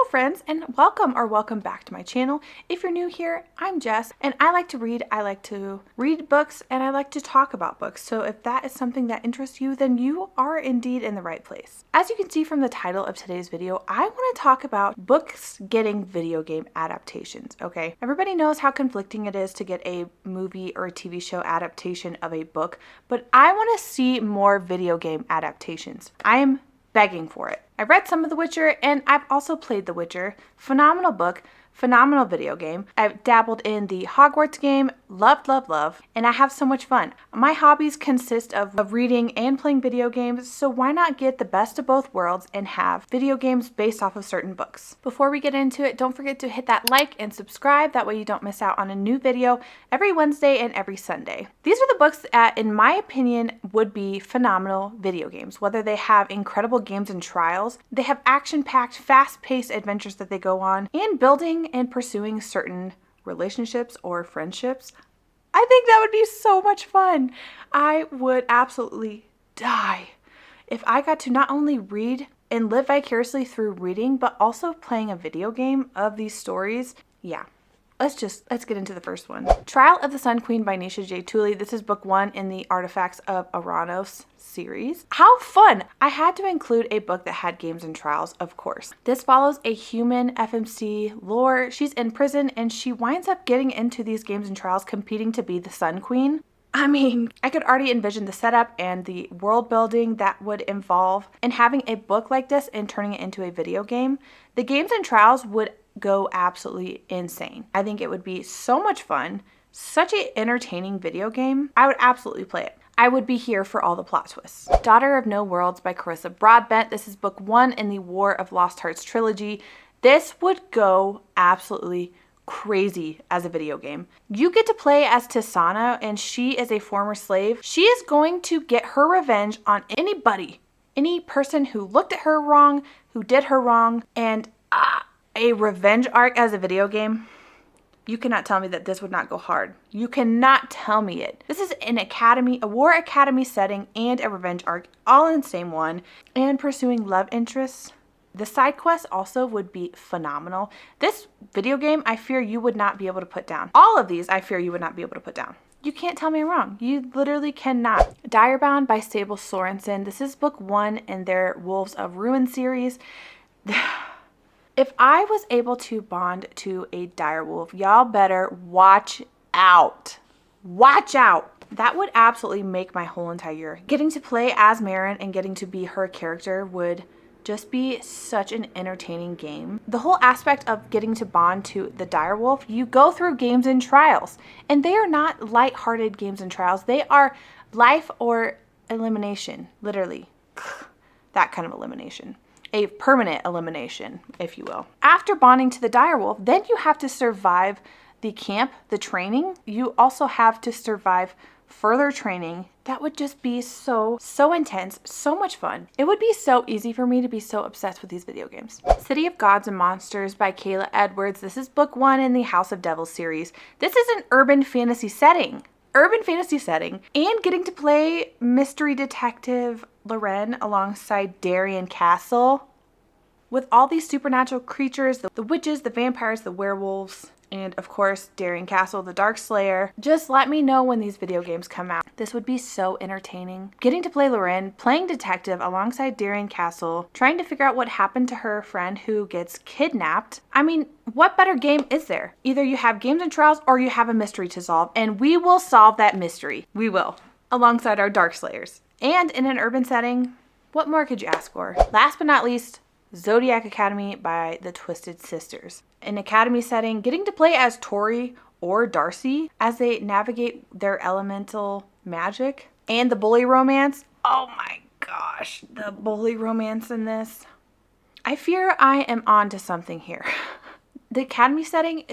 friends, and welcome back to my channel. If you're new here, I'm Jess and I like to read books, and I like to talk about books. So if that is something that interests you, then you are indeed in the right place. As you can see from the title of today's video, I want to talk about books getting video game adaptations, okay? Everybody knows how conflicting it is to get a movie or a TV show adaptation of a book, but I want to see more video game adaptations. I am begging for it. I read some of The Witcher, and I've also played The Witcher. Phenomenal book, phenomenal video game. I've dabbled in the Hogwarts game, love, and I have so much fun. My hobbies consist of reading and playing video games, so why not get the best of both worlds and have video games based off of certain books? Before we get into it, don't forget to hit that like and subscribe, that way you don't miss out on a new video every Wednesday and every Sunday. These are the books that, in my opinion, would be phenomenal video games. Whether they have incredible games and trials, they have action-packed, fast-paced adventures that they go on, and building and pursuing certain relationships or friendships. I think that would be so much fun. I would absolutely die if I got to not only read and live vicariously through reading, but also playing a video game of these stories. Yeah. Let's get into the first one. Trial of the Sun Queen by Nisha J. Tooley. This is book 1 in the Artifacts of Aranos series. How fun! I had to include a book that had games and trials, of course. This follows a human FMC lore. She's in prison and she winds up getting into these games and trials, competing to be the Sun Queen. I mean, I could already envision the setup and the world building that would involve in having a book like this and turning it into a video game. The games and trials would go absolutely insane. I think it would be so much fun, such an entertaining video game. I would absolutely play it. I would be here for all the plot twists. Daughter of No Worlds by Carissa Broadbent. This is book 1 in the War of Lost Hearts trilogy. This would go absolutely crazy as a video game. You get to play as Tisana, and she is a former slave. She is going to get her revenge on anybody, any person who looked at her wrong, who did her wrong, and a revenge arc as a video game. You cannot tell me that this would not go hard. You cannot tell me it. This is an academy, a war academy setting, and a revenge arc all in the same one, and pursuing love interests. The side quests also would be phenomenal. This video game, I fear you would not be able to put down. All of these, I fear you would not be able to put down. You can't tell me I'm wrong. You literally cannot. Direbound by Sable Sorensen. This is book 1 in their Wolves of Ruin series. If I was able to bond to a direwolf, y'all better watch out. Watch out. That would absolutely make my whole entire year. Getting to play as Marin and getting to be her character would just be such an entertaining game. The whole aspect of getting to bond to the direwolf, you go through games and trials, and they are not lighthearted games and trials. They are life or elimination, literally. That kind of elimination. A permanent elimination, if you will. After bonding to the direwolf, then you have to survive the camp, the training. You also have to survive further training. That would just be so intense, so much fun. It would be so easy for me to be so obsessed with these video games. City of Gods and Monsters by Kayla Edwards. This is book 1 in the House of Devils series. This is an urban fantasy setting. And getting to play mystery detective Loren alongside Darien Castle with all these supernatural creatures, the witches, the vampires, the werewolves, and of course Darien Castle, the Dark Slayer. Just let me know when these video games come out. This would be so entertaining. Getting to play Loren, playing detective alongside Darien Castle, trying to figure out what happened to her friend who gets kidnapped. I mean, what better game is there? Either you have games and trials or you have a mystery to solve, and we will solve that mystery. We will, alongside our Dark Slayers. And in an urban setting, what more could you ask for? Last but not least, Zodiac Academy by the Twisted Sisters. An academy setting, getting to play as Tori or Darcy as they navigate their elemental magic. And the bully romance. Oh my gosh, the bully romance in this. I fear I am on to something here. The academy setting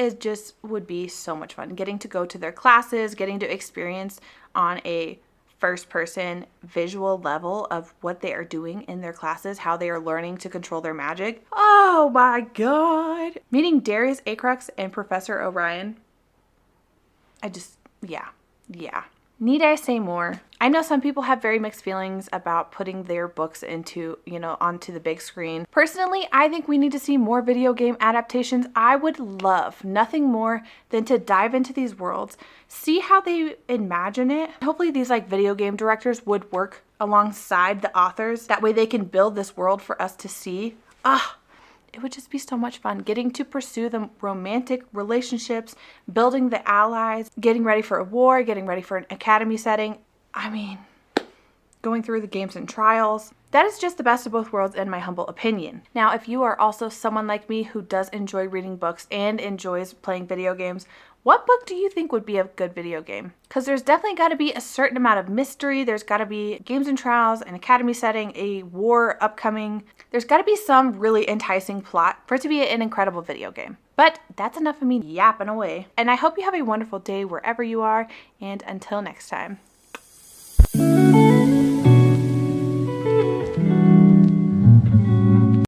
would be so much fun. Getting to go to their classes, getting to experience on a first-person visual level of what they are doing in their classes, how they are learning to control their magic. Oh my god! Meeting Darius Acrux and Professor Orion. Yeah. Need I say more? I know some people have very mixed feelings about putting their books into, onto the big screen. Personally, I think we need to see more video game adaptations. I would love nothing more than to dive into these worlds, see how they imagine it. Hopefully these like video game directors would work alongside the authors. That way they can build this world for us to see. It would just be so much fun getting to pursue the romantic relationships, building the allies, getting ready for a war, getting ready for an academy setting. I mean, going through the games and trials. That is just the best of both worlds in my humble opinion. Now, if you are also someone like me who does enjoy reading books and enjoys playing video games, what book do you think would be a good video game? Because there's definitely got to be a certain amount of mystery. There's got to be games and trials, an academy setting, a war upcoming. There's got to be some really enticing plot for it to be an incredible video game. But that's enough of me yapping away. And I hope you have a wonderful day wherever you are. And until next time.